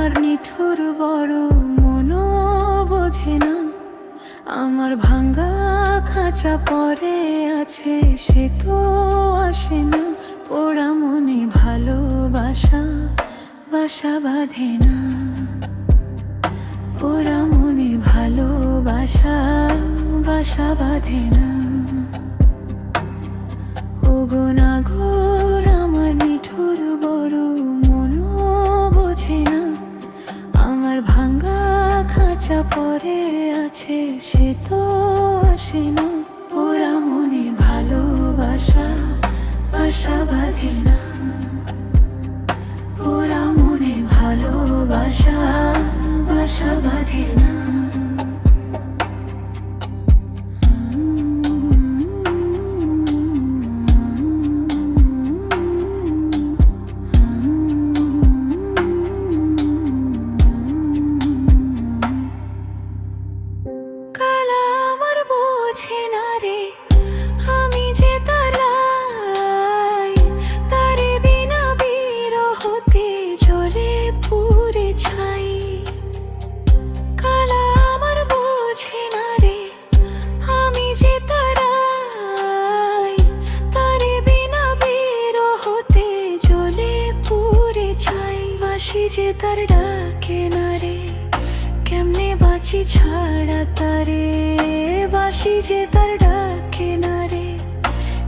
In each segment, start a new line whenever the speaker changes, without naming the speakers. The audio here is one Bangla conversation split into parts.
আমার নিঠুর বড় মনও বোঝে না, আমার ভাঙ্গা খাঁচা পরে আছে সে তো আসে না। পোড়া মনে ভালোবাসা বাসা বাঁধে না, পোড়া মনে ভালোবাসা বাসা বাঁধে না। ওগো নাগর আমার নিঠুর বড় মনও বোঝে না, আমার ভাঙ্গা খাঁচা পরে আছে সে তো আসে না। পোড়া মনে ভালোবাসা বাসা বাঁধে না, পোড়া মনে ভালোবাসা বাসা বাঁধে না। বাঁশি যে তার ডাকে না রে, কেমনে বাঁচি ছাড়া তারে। বাঁশি যে তার ডাকে না রে,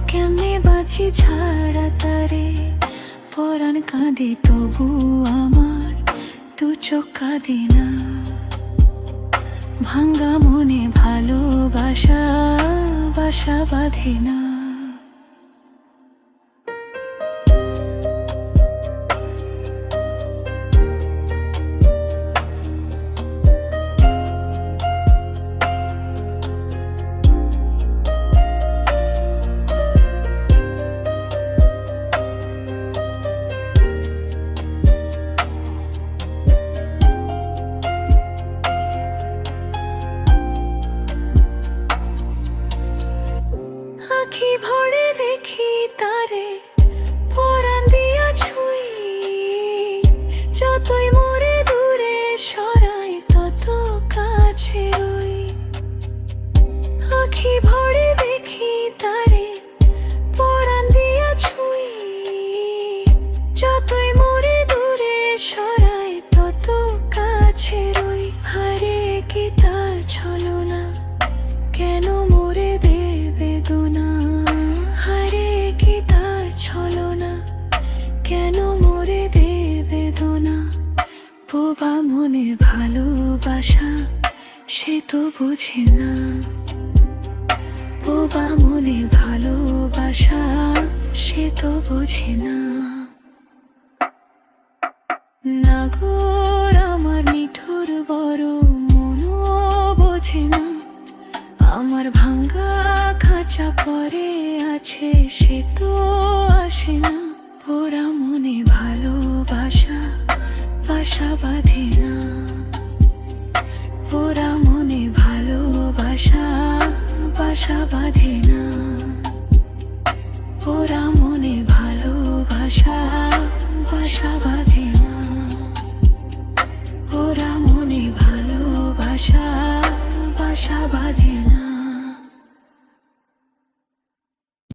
কেমনে বাঁচি ছাড়া তারে। পরাণ কাঁদে তবু আমার দু চোখ কাঁদে না, ভাঙ্গা মনে ভালোবাসা বাসা বাঁধে না। আখি ভরে দেখি তারে, পরাণ দিয়া ছুঁই, যতই মোরে দূরে সরাই তত কাছে রই। আখি ভরে দেখি তারে, পরাণ দিয়া ছুঁই, যতই মোরে দূরে সরাই তত কাছে রই। হারে কি তার ছলনা, কেন মোরে দেবে গোনা। হারে কি তার ছলনা, কেন মোরে দেবে দোনা। বোবা মনের ভালোবাসা সে তো বোঝে না, বোবা মনে ভালোবাসা সে তো বোঝে না। নাগর আমার নিঠুর বড় মনও বোঝে না, আমার ভাঙ্গা খাঁচা পরে আছে সে তো আসে না। পোড়া মনে ভালোবাসা বাসা বাঁধে না, পোড়া মনে ভালোবাসা বাসা বাঁধে না। পোড়া মনে ভালোবাসা বাসা বাঁধে না, পোড়া মনে ভালোবাসা বাসা বাঁধে না।